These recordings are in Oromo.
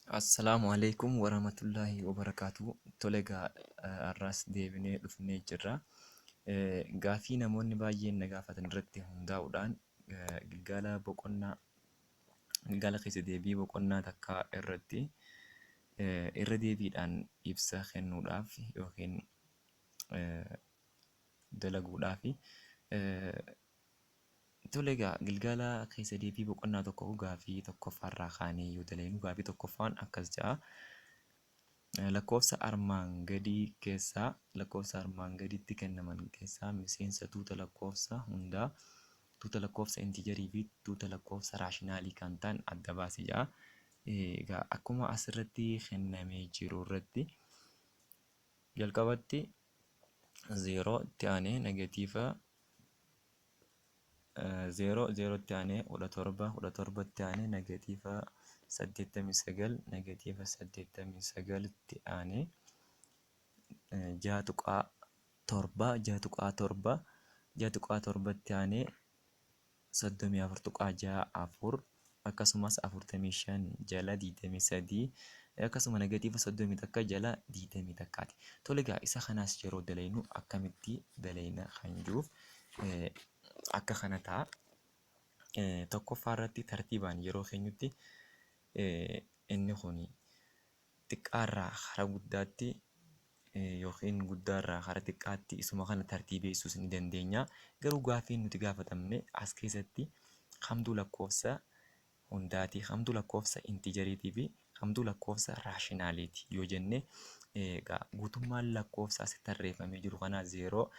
Assalamualaikum warahmatullahi wabarakatuh. Tole egaa har'as deebinee dhufnee jirra. Gaaffii namoonni baay'een na gaafatan irratti hundaa'uudhaan gilgaala keessa deebii boqonnaa takkaa irratti irra deebiidhaan ibsa kennuudhaaf yookiin dalaguudhaaf tole egaa gilgaala keessa deebii boqonnaa tokko gaaffii tokkoffaarraa kaanee yoo dalagnu gaaffii tokkoffaan akkas jedha. Lakkoofsa armaan gaditti kennaman keessaa miseensa tuuta lakkoofsa hundaa, tuuta lakkoofsa intiijarii fi tuuta lakkoofsa raashinaalii kan ta'an adda baasi jedha. Egaa akkuma asirratti kennamee jiru irratti jalqabatti 0 itti aanee negatiiva 0 itti aanee 17 itti aanee negatiiva 89 negatiiva 89 itti aanee 6.7 itti aanee 34.64 akkasumas 45 jala 23 akkasuma negatiiva 30 takka jala 20 takkaati. Tole egaa isa kanaas yeroo dalaynu akkamitti dalayna kan jiruuf akka kana ta'a. Tokkoffaa irratti tartiibaan yeroo keenyutti inni kun xiqqaarraa hara guddaatti yookiin guddaarraa hara xiqqaatti isuma kana tartiibeessuus ni dandeenya. Garuu gaaffiin nuti gaafatamne as keessatti hamtuu lakkoofsa hundaati, hamtuu lakkoofsa intiijeriitii fi hamtuu lakkoofsa raashinaaliiti yoo jenne guutummaan lakkoofsa asitti tarreeffamee jiru kanaa 0,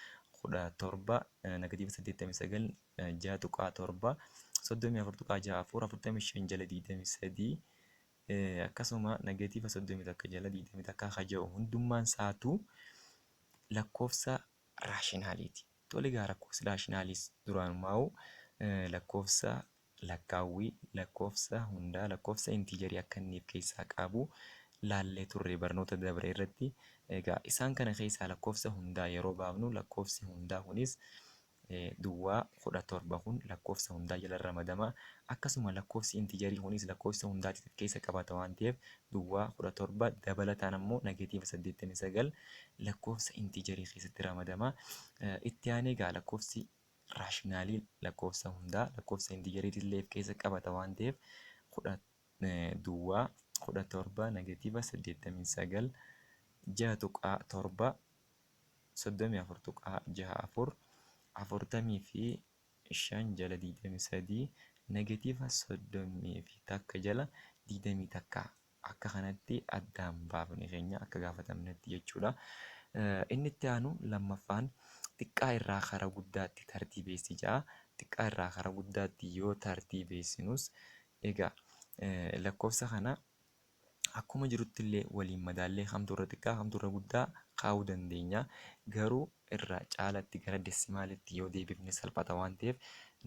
17, negatiiva 89, 6.7, 34.64, 45 jala 23 akkasuma negatiiva 30 takka jala 20 takka haja'u hundummaan isaatu lakkoofsa raashinaaliiti. Tole egaa lakkoofsi raashinaaliis duraanumaa'u lakkoofsa lakkaawwii, lakkoofsa hundaa, lakkoofsa intiijarii akka inni of keessaa qabu laallee turre barnoota dabre irratti. Egaa isaan kana keessaa lakkoofsa hundaa yeroo baafnu lakkoofsi hundaa kunis duwwaa 17 kun lakkoofsa hundaa jala ramadama. Akkasuma lakkoofsi intiijarii kunis lakkoofsa hundaatiif keessa qabata waan ta'eef duwwaa 17 dabalataan ammoo negatiiva 89 lakkoofsa intiijarii keessatti ramadama. Itti aanee egaa lakkoofsi raashinaalii lakkoofsa hundaa lakkoofsa intiijeriitillee of keessa qabata waan ta'eef duwwaa 17 negatiiva 89 6.7 34.64 40 fi 5 jala 23 negatiiva 30 fi takka jala 20 takka akka kanatti addaan baafne keenya akka gaafatamnetti jechuudha. Inni itti aanu lammaffaan xiqqaa irraa hara guddaatti tartiibeessi jedha. Xiqqaa irraa hara guddaatti yoo tartiibeessinus egaa lakkoofsa kana akkuma jirutti illee waliin madaallee hamtuurra xiqqaa hamtuurra guddaa kaa'uu dandeenya. Garuu irraa caalatti gara desimaalitti yoo deebifne salphata waan ta'eef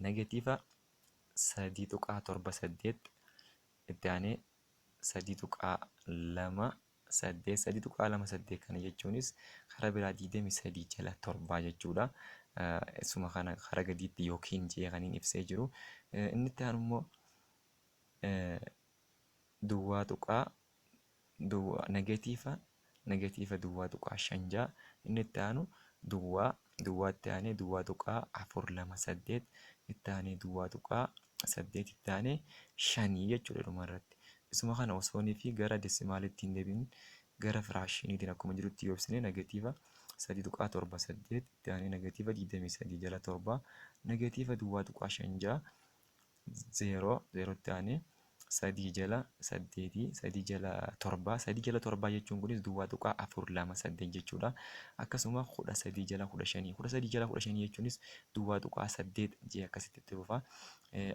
negatiiva 3.78 itti aanee 3.28 kana jechuunis karaa biraa 23 jala 7 jechuudha. Isuma kana karaa gadiitti yookiin jee kaniin ibsee jiru. Inni itti aanu immoo negatiiva duwwaa tuqaa 5 inni itti aanu duwwaa itti aanee duwwaa tuqaa 428 itti aanee duwwaa tuqaa 8 itti aanee 5 jechuudha dhumarratti. Isuma kana osoonii fi gara desimaalitti hin deebiin gara firaashiniitiin akkuma jirutti yoo ibsine negatiiva 3.78 itti aanee negatiiva 23 jala 7 negatiiva duwwaa tuqaa 5 0 itti aanee 3 jala 8 3 jala 7 3 jala 7 jechuun kunis duwwaa tuqaa 428 jechuudha. Akkasuma 13 jala 15 13 jala 15 jechuunis duwwaa tuqaa 8 jee akkasitti itti fufa.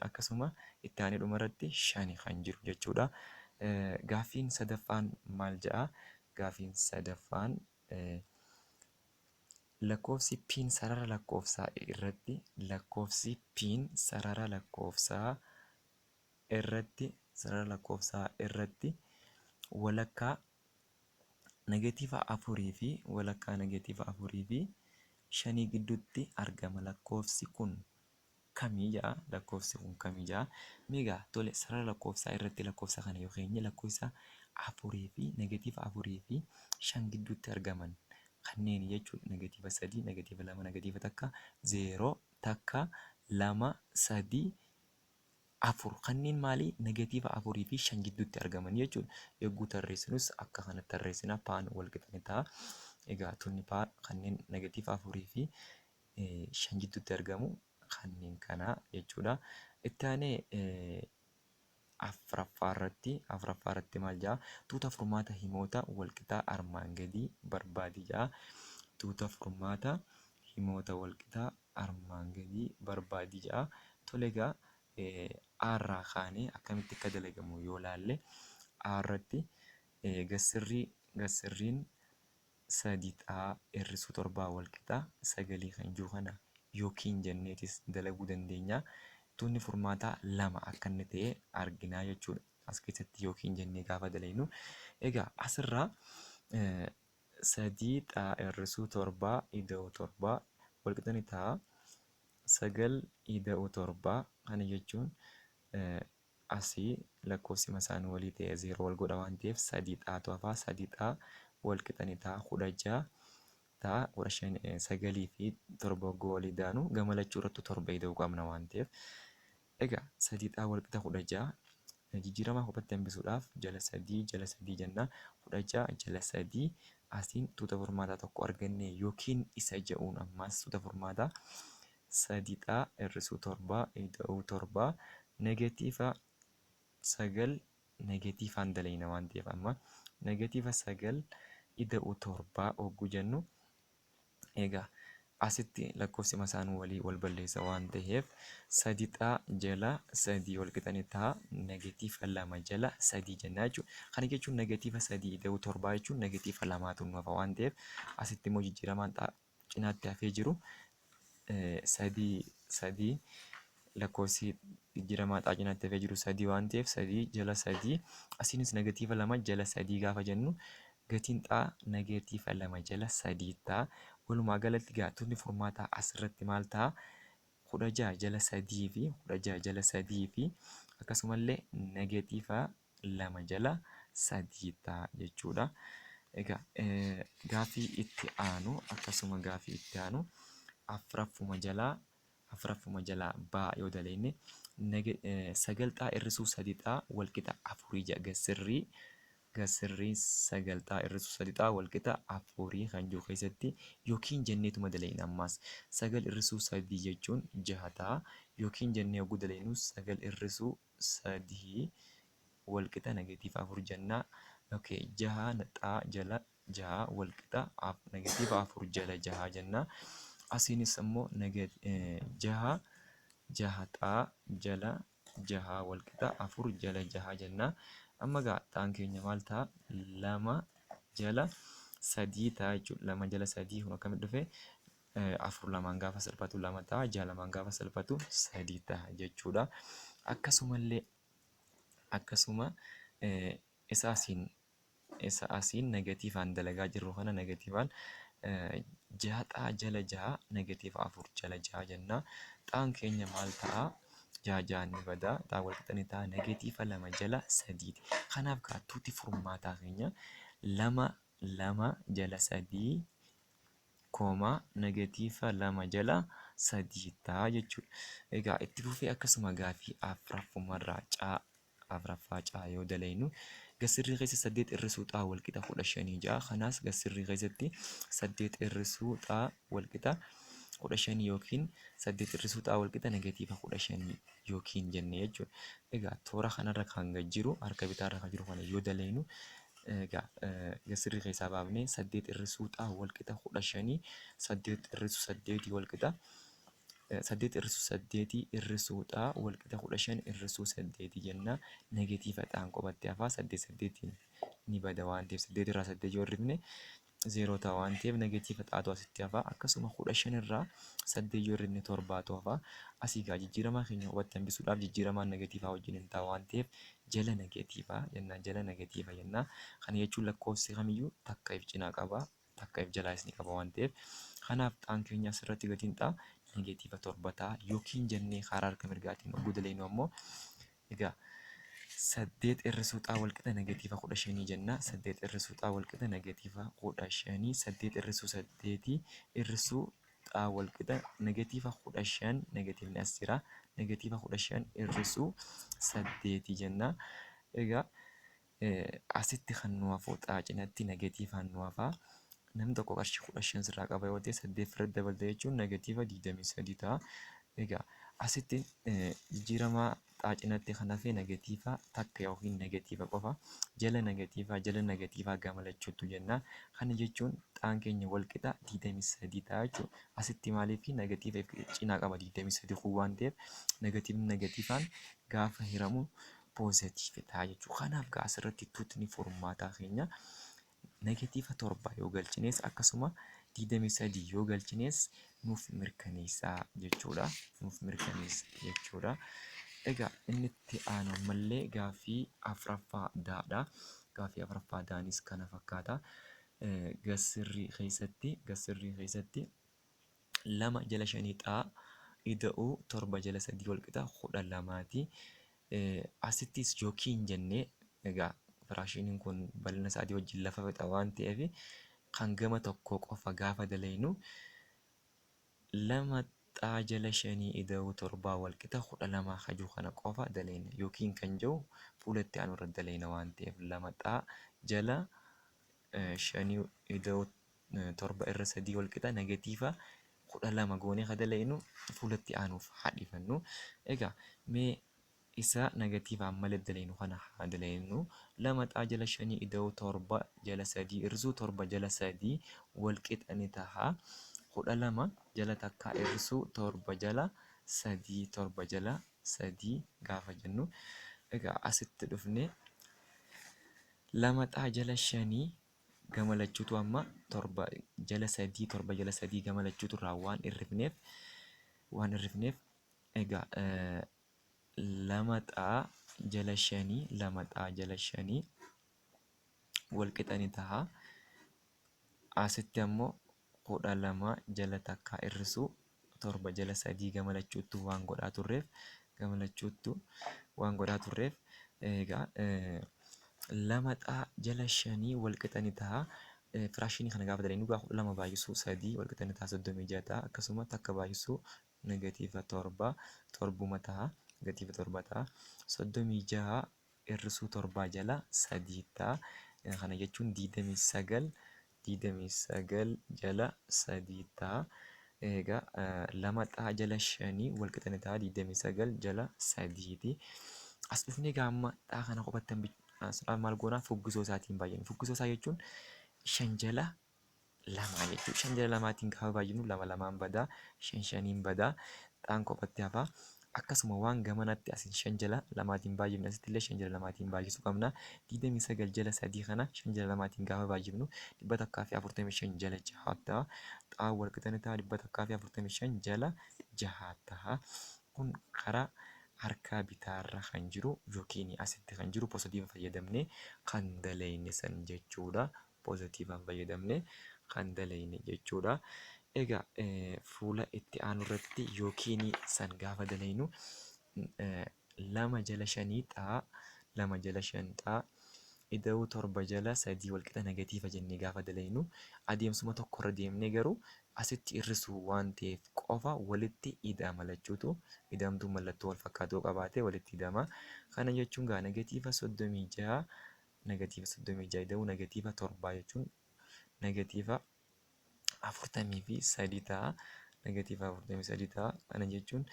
Akkasuma itti aanee dhumarratti 5 kan jiru jechuudha. Gaaffiin sadaffaan maal jedha? Gaaffiin sadaffaan lakkoofsi piin sarara lakkoofsaa irratti walakkaa negatiiva 4 fi walakkaa negatiiva 4 fi 5 gidduutti argama. Lakkoofsi kun kamii jedha? Lakkoofsi kun kamii jedha? Meegaa tole sarara lakkoofsaa irratti lakkoofsa kana yoo keenye lakkoofsa afurii fi negatiiva afurii fi 5 gidduutti argaman kanneen jechuudha. Negatiiva 3, negatiiva 2, negatiiva takka, 0, takka, 2, 3, 4 kanneen maali negatiiva afurii fi 5 gidduutti argaman jechuudha. Yogguu tarreessinus akka kanatti tarreessina paan wal qixa ni ta'a. Egaa tunni paa kanneen negatiiva afurii fi 5 gidduutti argamu kanneen kana jechuudha. Itti aanee afuraffaa irratti maal jedha? Tuuta furmaata himoota walqixaa armaan gadii barbaadi jedha. Tuuta furmaata himoota walqixaa armaan gadii barbaadi jedha. Tole egaa irraa kaanee akkamitti akka dalagamu yoo laalle irratti gassirriin 3 hir'isuu 7 walqixaa 9 kan jiru kana yookiin jenneetis dalaguu dandeenya. Tuunni furmaataa 2 akka inni ta'e arginaa jechuudha. As keessatti yookiin jennee gaafa dalagnu. Egaa asirraa 3 hir'isuu 7 ida'uu 7 walqixa ni ta'a. 9 ida'uu 7 kana jechuun asii lakkoofsi isaanii walii ta'e 0 wal godha waan ta'eef 3 xaatu hafaa 3 xaa walqixa ni ta'a 16 ta'a 9 fi 7 waggoo walii daanu gamalachuu irratti 7 ida'uu qabna waan ta'eef. Egaa 3 xaa walqixa 16 jijjiirama kophaatti hambisuudhaaf jala 3 jenna 16 jala 3 asiin tuuta furmaataa tokko arganne yookiin isa jedhuun ammas tuuta furmaataa 3 xaa hir'isuu 7 ida'uu 7 negatiiva 9 negatiivaan dalayna waan ta'eef amma negatiiva 9 ida'uu 7 hogguu jennu egaa asitti lakkoofsi isaanii walii wal balleessa waan ta'eef 3 xaa jala 3 walqixa ni ta'a negatiiva 2 jala 3 jenna jechuudha. Kana jechuun negatiiva 3 ida'uu 7 jechuun negatiiva 2tu nu hafa waan ta'eef asitti immoo jijjiiramaan cinaatti hafee jiru 3 lakkoofsi jijjiiramaa cinaatti hafee jiru 3 waan ta'eef 3 jala 3 asiinis negatiiva 2 jala 3 gaafa jennu gatiin xaa negatiiva 2 jala 3 ta'a. Walumaa galatti tuutni furmaataa asirratti maal ta'a? 16 jala 3 fi 16 jala 3 fi akkasumallee negatiiva 2 jala 3 ta'a jechuudha. Egaa gaaffii itti aanu akkasuma gaaffii itti aanu afuraffuma jalaa baa yoo daleenye 9 xaa hir'isuu 3 xaa walqixa 4 jedha gassirrii 9 xaa hir'isuu 3 xaa walqixa 4 kan jiru keessatti yookiin jenneetuma dalayna ammaas 9 hir'isuu 3 jechuun 6 ta'a yookiin jennee yogguu dalaynu 9 hir'isuu 3 walqixa negatiiva 4 jennaa. Okay, 6 xaa jala 6 walqixa negatiiva 4 jala 6 jennaa. Asiinis immoo 6 xaa jala 6 walqixa 4 jala 6 jennaa. Amma xaan keenya maal ta'a? 2 jala 3 ta'a jechuudha. 2 jala 3 kun akkamitti dhufe? 4 lamaan gaafa salphatu 2 ta'a. 6 lamaan gaafa salphatu 3 ta'a jechuudha. Akkasuma isa asiin negatiivaan dalagaa jirru kana negatiivaan 6 xaa jala 6 negatiiva 4 jala 6 jennaa. Xaan keenya maal ta'a? 6 ni bada xaa walqixa ni ta'a negatiiva 2 jala 3. Kanaaf tuuti furmaataa keenya 2 jala 3 koomaa negatiiva 2 jala 3 ta'a jechuudha. Egaa itti fufee akkasuma gaaffii afuraffaa caa yoo dalaynu gassirrii keessa 8 hir'isuu xaa walqixa 15 ja'a. Kanaas gassirrii keessatti 8 hir'isuu xaa walqixa 15 yookiin 8 hir'isuu xaa walqixa negatiiva 15 yookiin jennee jechuudha. Egaa toora kanarra kan jiru harka bitaarra kan jiru kana yoo dalaynu egaa gassirrii keessaa baafnee 8 hir'isuu xaa walqixa 15 8 hir'isuu 8 walqixa 8 hir'isuu 8 hir'isuu xaa walqixa 15 hir'isuu 8 jenna. Negatiiva xaan qobatti hafaa 8 ni bada waan ta'eef 8 irraa 8 yoo hirrifne 0 ta'a waan ta'eef negatiiva xaatu asitti hafaa. Akkasuma 15 irraa 8 yoo hirrifne 7tu hafaa. Asii jijjiirama keenya qobatti hambisuudhaaf jijjiiramaan negatiivaa wajjin hin ta'a waan ta'eef jala negatiivaa jennaa. Kana jechuun lakkoofsi kamiyyuu takka if cinaa qaba takka if jalaas ni qaba waan ta'eef kanaaf xaan keenya asirratti gatiin xaa negatiiva 7 ta'a yookiin jennee karaa harka mirgaatiin yogguu dalaynu ammoo egaa saddeet irrisuu xaa walqixa negatiiva 15 jenna. Saddeet irrisuu xaa walqixa negatiiva 15 saddeet irrisuu saddeetii irrisuu xaa walqixa negatiiva 15 negatiivni as jira. Negatiiva 15 irrisuu saddeetii jenna. Egaa asitti kan nu hafu xaa cinatti negatiivaan nu hafaa. Namni tokko qarshii 15 sirraa qaba yoo ta'e 8 irratti dabalta jechuun negatiiva 23 ta'a. Egaa asitti jijjiirama xaa cinatti kan hafe negatiiva takka yookiin negatiiva qofa jala negatiivaa gamalachuutu jenna. Kana jechuun xaan keenya walqixa 23 ta'a jechuudha. Asitti maaliif negatiiva cinaa qaba 23 kun waan ta'eef negatiivaan gaafa hiramu poozitiiv ta'a jechuudha. Kanaaf gaa asirratti tuutni furmaataa keenya negatiiva 7 yoo galchines akkasuma 23 yoo galchines nuuf mirkaneessa jechuudha. Egaa inni itti aanu ammallee gaaffii afuraffaadhaadha. Gaaffii afuraffaadhaanis kana fakkaata. Gasirrii keessatti 2 jala 5 xaa ida'uu 7 jala 3 walqixa 12ti. Asittis yookiin jennee egaa firaashiniin kun bal'ina isaatii wajjin lafa fixa waan ta'eef kan gama tokko qofa gaafa dalaynu 2 xaa jala 5 ida'uu 7 walqixa 12 hajuu kana qofa dalayna yookiin kan jiru fuulatti aanu irra dalayna waan ta'eef 2 xaa jala 5 ida'uu 7 irra 3 walqixa negatiiva 12 goonee kan dalaynu fuulatti aanuuf haadhifannu. Egaa mee isa negatiivaan malee dalaynu kana haa dalaynu 2 xaa jala 5 ida'uu 7 jala 3 irrisuu 7 jala 3 walqixa ni taha. 12 jala takkaa irrisuu 7 jala 3 gaafa jennu egaa asitti dhufne 2 xaa jala 5 gamalachuutu amma 7 jala 3 gamalachuutu irraa waan irrifneef egaa 2 xaa jala 5 walqixa ni taha. Asitti ammoo 12 jala takkaa irrisuu 7 jala 3 gamalachuutu waan godhaa turreef egaa 2 xaa jala 5 walqixa ni taha. Firaashinii kana gaafa dalaynu 2 baay'isuu 3 walqixa ni taha 36 ta'a. Akkasuma takka baay'isuu negatiiva 7 torbuma taha. Negatiiva 7 ta'a. 36 irrisuu 7 jala 3 ta'a. Kana jechuun 29 jala 3 ta'a. Egaa 2 xaa jala 5 walqixa ni ta'a 29 jala 3ti. As dhufnee gaamma xaa kana qofatti maal goonaa fuggisoo isaatiin baay'ina. Fuggisoo isaa jechuun 5 jala 2 jechuudha. 5 jala 2tiin gaafa baay'inu 2 badaa 5 badaa xaan qofatti hafaa. Akkasuma waan gamanatti asiin 5 jala 2tiin baay'ifne asitti illee 5 jala 2tiin baay'isuu qabna. 29 jala 3 kana 5 jala 2tiin gaafa baay'ifnu 145 jala 6 ta'a. Xaan walqixa ni ta'a 145 jala 6 ta'a. Kun karaa harka bitaarra kan jiru yookiin asitti kan jiru poozitiiva fayyadamnee kan dalayne san jechuudha. Poozitiivaan fayyadamnee kan dalayne jechuudha. Egaa fuula itti aanu irratti yookiin san gaafa dalaynu 2 jala 5 xaa 2 jala 5 xaa ida'uu 7 jala 3 walqixa negatiiva jennee gaafa dalaynu adeemsuma tokkorra deemnee garuu asitti irrisuu waan ta'eef qofa walitti ida'amalachuutu ida'amtuu mallattoo wal fakkaatoo qabaatee walitti ida'ama. Kana jechuun gaa negatiiva 36 ida'uu negatiiva 7 jechuun negatiiva 43 ta'a. Negatiiva 43 ta'a. Kana jechuun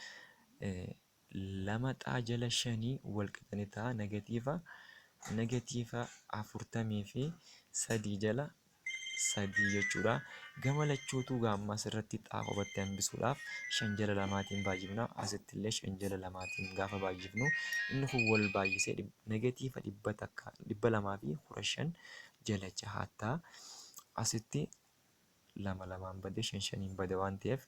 2 xaa jala 5 walqixa ni ta'a. Negatiiva 43 jala 3 jechuudha. Gamalachuutu gaamma asirratti xaa qofatti hambisuudhaaf 5 jala 2tiin baay'ifna. Asitti illee 5 jala 2tiin gaafa baay'ifnu inni kun wal baay'isee negatiiva 215 jala 6 ta'a. Asitti 2 badee 5 bada waan ta'eef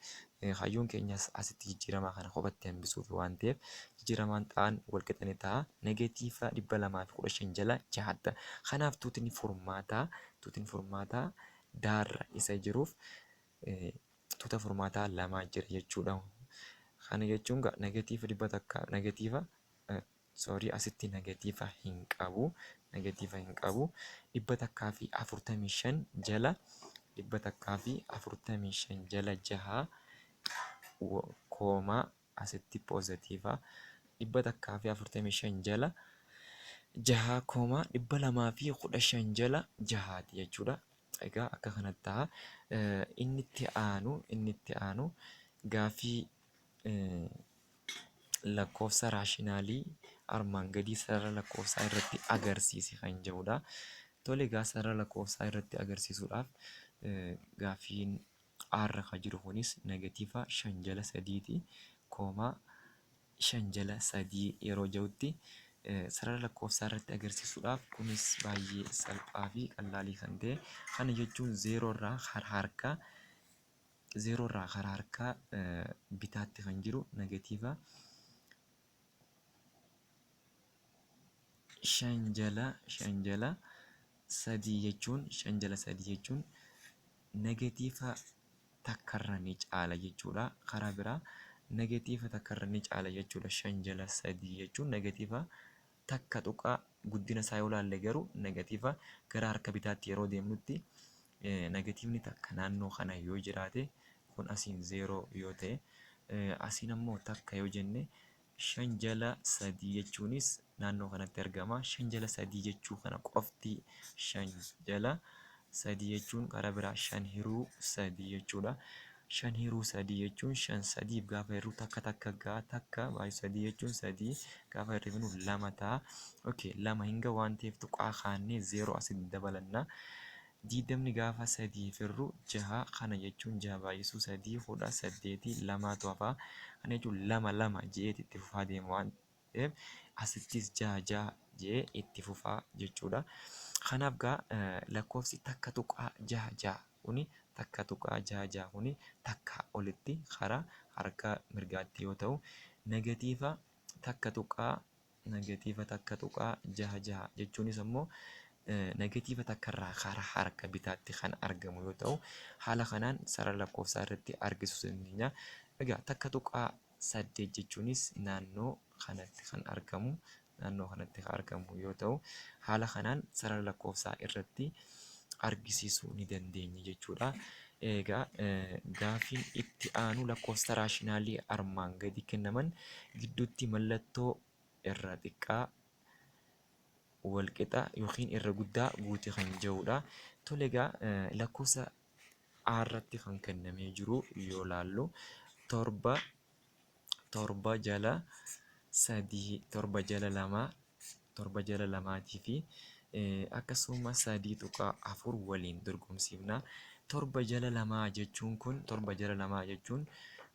hayyuun keenyas asitti jijjiiramaa kana qofatti hambisuuf waan ta'eef jijjiiramaan xaan walqixa ni ta'a. Negatiiva 215 jala 6 ta'a. Kanaaf tuutni furmaataa daarra isa jiruuf tuuta furmaataa 2 jira jechuudha. Kana jechuun negatiiva soorii asitti negatiiva hin qabu. Negatiiva hin qabu. 145 jala 145 jala 6 koomaa asitti poozitiiva. 145 jala 6 koomaa 215 jala 6ti jechuudha. Egaa akka kanatti ta'a. Inni itti aanu gaafii lakkoofsa raashinaalii armaan gadii sarara lakkoofsaa irratti agarsiisi kan jedhudha. Tole egaa sarara lakkoofsaa irratti agarsiisuudhaaf gaafiin R kan jiru kunis negatiiva 5 jala 3ti. Koomaa 5 jala 3 yeroo jirutti sarara lakkoofsaa irratti agarsiisuudhaaf kunis baay'ee salphaa fi qalaalii kan ta'e. Kana jechuun 0 irraa karaa harkaa bitaatti kan jiru negatiiva 5 jala 3 jechuun negatiiva takkarra ni caala jechuudha. Karaa biraa negatiiva takkarra ni caala jechuudha. 5 jala 3 jechuun negatiiva takka tuqaa guddina isaa yoo ilaalle garuu negatiiva gara harka bitaatti yeroo deemnutti negatiivni takka naannoo kana yoo jiraate kun asiin 0 yoo ta'e asiin ammoo takka yoo jenne 5 jala 3 jechuunis naannoo kanatti argama. 5 jala 3 jechuu kana qofti 5 jala 3 jechuun karaa biraa 5 hiruu 3 jechuudha. 5 hiruu 3 jechuun 5 3 gaafa hiruu takka gaa takka baay'ee 3 jechuun 3 gaafa hirrifnu 2 ta'a. Okay, 2 hinga waan ta'eef tuqaa kaannee 0 asitti dabalanna. 20 gaafa 3 firru 6 kana jechuun 6 baay'isuu 3 fuudha 8 2tu hafa. Kana jechuun 2 je'ee itti fufaa deema waan ta'eef asittis 6 je'ee itti fufaa jechuudha. Kanaaf gaa lakkoofsi takka tuqaa 6 kuni takka tuqaa 6 kuni takka olitti karaa harka mirgaatti yoo ta'u negatiiva takka tuqaa 6 jechuunis ammoo negatiiva takkarraa karaa harka bitaatti kan argamu yoo ta'u haala kanaan sarara lakkoofsaa irratti argisiisuu dandeenya. Egaa takka tuqaa 8 jechuunis naannoo kanatti kan argamu yoo ta'u haala kanaan sarara lakkoofsaa irratti argisiisuu ni dandeenya jechuudha. Egaa gaafiin itti aanu lakkoofsa raashinaalii armaan gadi kennaman gidduutti mallattoo irra xiqqaa walqixa yookiin irra guddaa guute kan jedhudha. Tole egaa lakkoofsa irratti kan kennamee jiru yoo laallu torba jala 3 torba jala 2 fi akkasumas 3.4 waliin dorgomsiifna. Torba jala 2 jechuun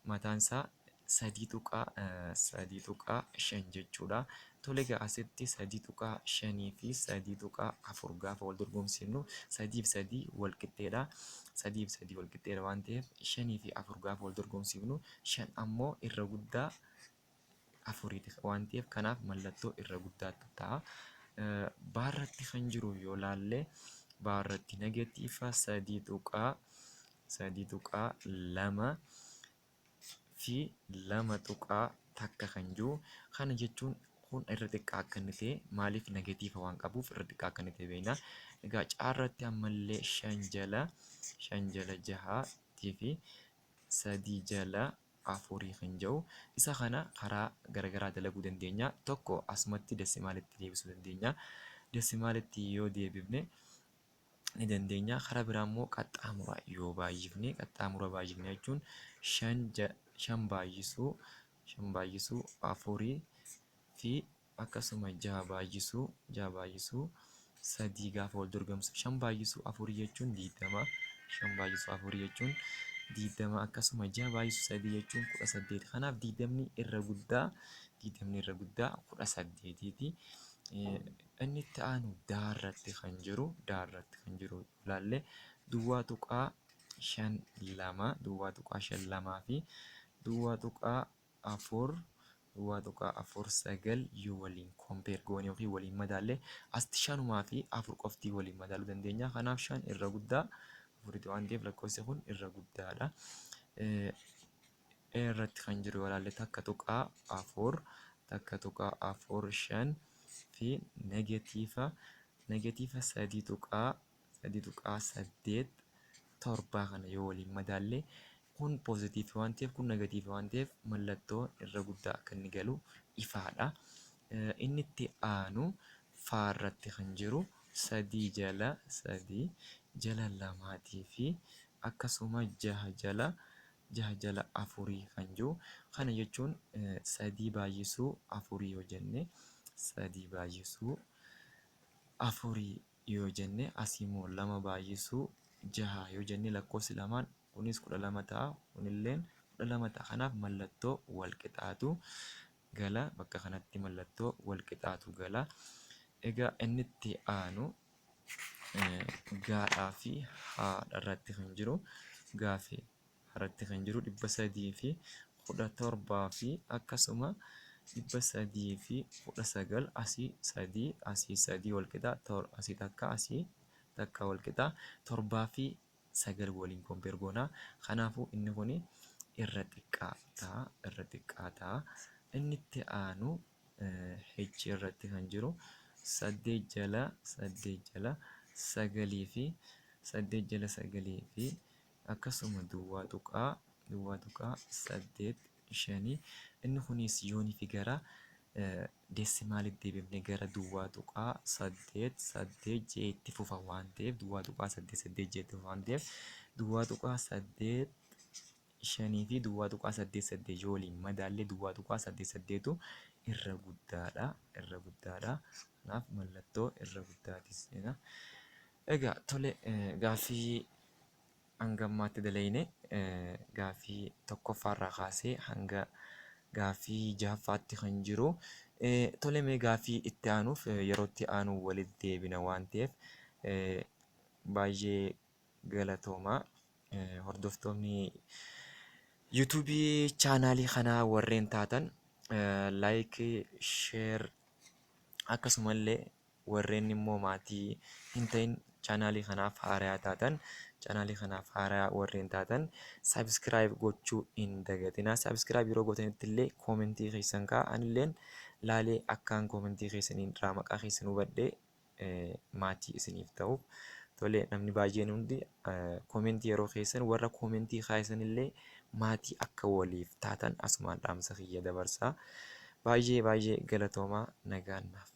mataan isaa 3.5 jechuudha. Tole egaa asitti 3.5 fi 3.4 gaafa wal dorgomsiifnu 3 fi 3 wal qixxeedha. 3 fi 3 wal qixxeedha waan ta'eef 5 fi 4 gaafa wal dorgomsiifnu 5 ammoo irra guddaa 4 waan ta'eef kanaaf mallattoo irra guddaatu ta'a. Baarratti kan jiru yoo laalle baarratti negatiiva 3.2 fi 2.1 kan jiru. Kana jechuun kun irra xiqqaa akka inni ta'e maaliif negatiiva waan qabuuf irra xiqqaa akka inni ta'e beekna. Egaa caarratti ammallee 5 jala 6 fi 3 jala 4 kan jiru. Isa kana karaa garagaraa dalaguu dandeenya. Tokko asumatti desimaalitti deebisuu dandeenya. Desimaalitti yoo deebifne ni dandeenya. Karaa biraa immoo qaxxaamura yoo baay'ifne jechuun 5 baay'isuu 4 fi akkasuma 6 baay'isuu 3 gaafa wal dorgomsu 5 baay'isuu 4 jechuun 20 akkasuma 6 baay'isuu 3 jechuun 18. Kanaaf 20 irra guddaa 18ti. Inni itti aanu daarratti kan jiru ilaalle duwwaa tuqaa 5 fi duwwaa tuqaa 4 yoo waliin kompeer goone yookiin waliin madaalle asti 5 fi 4 qoftii waliin madaaluu dandeenya. Kanaaf 5 irra guddaa 4 waan ta'eef lakkoofsi kun irra guddaadha. Irratti kan jiru yoo ilaalle takka tuqaa 4 takka tuqaa afur shan fi negatiiva sadii tuqaa saddeet torba kana yoo waliin madaalle kun poozitiivii waan ta'eef kun negatiivii waan ta'eef mallattoo irra guddaa akka inni galu ifaadha. Inni itti aanu faarratti kan jiru sadii jala lamaatii fi akkasuma jaha jala afurii kan jiru. Kana jechuun sadii baay'isuu afurii yoo jenne sadii baay'isuu afurii yoo jenne asiimmoo lama baay'isuu jaha yoo jenne lakkoofsi lamaan kunis 12 ta'a kunilleen 12 ta'a. Kanaaf mallattoo wal qixaatu gala bakka kanatti mallattoo wal qixaatu gala. Egaa inni itti aanu gaadhaa fi haadha irratti kan jiru gaafi irratti kan jiru 317 fi akkasuma 319 asii sadii wal qixa asii takka wal qixa 7 fi 9 waliin kompeer goona. Kanaafuu inni kun irra xiqqaataa. Inni itti aanu h irratti kan jiru 8 jala 9 fi 8 fi akkasuma duwwaa tuqaa 8 5. Inni kunis yoonii fi gara deesimaalitti deebifne gara duwwaa tuqaa 8 jeetti fufa waan ta'eef duwwaa tuqaa 8 jeetti fufa waan ta'eef duwwaa tuqaa 8 5 fi duwwaa tuqaa 8 yoo waliin madaallee duwwaa tuqaa 8tu irra guddaadha. Kanaaf mallattoo irra guddaatis. Egaa tole gaaffii hanga ammaatti dalayne gaaffii tokkoffaarraa kaasee hanga gaaffii jahaffaatti kan jiru. Tole mee gaaffii itti aanuuf yeroo itti aanu walitti deebina waan ta'eef baay'ee galatoomaa. Hordoftoonni yuutuubii chaanaalii kanaa warreen taatan laayikii sheer akkasumallee warreen immoo maatii hin ta'in chaanaalii kanaaf haaraa taatan warreen taatan saabskiraayib gochuu hin dagatinaa. Saabskiraayib yeroo gootanitti illee koomentii keessan kaa'anilleen laalee akkaan koomentii keessaniin irraa maqaa keessan hubadhee maatii isiniif ta'uuf tole namni baay'een hundi koomentii yeroo keessan warra koomentii kaa'isan illee maatii akka waliif taatan asumaan dhaamsa kiyya dabarsaa. Baay'ee galatoomaa nagaan naaf.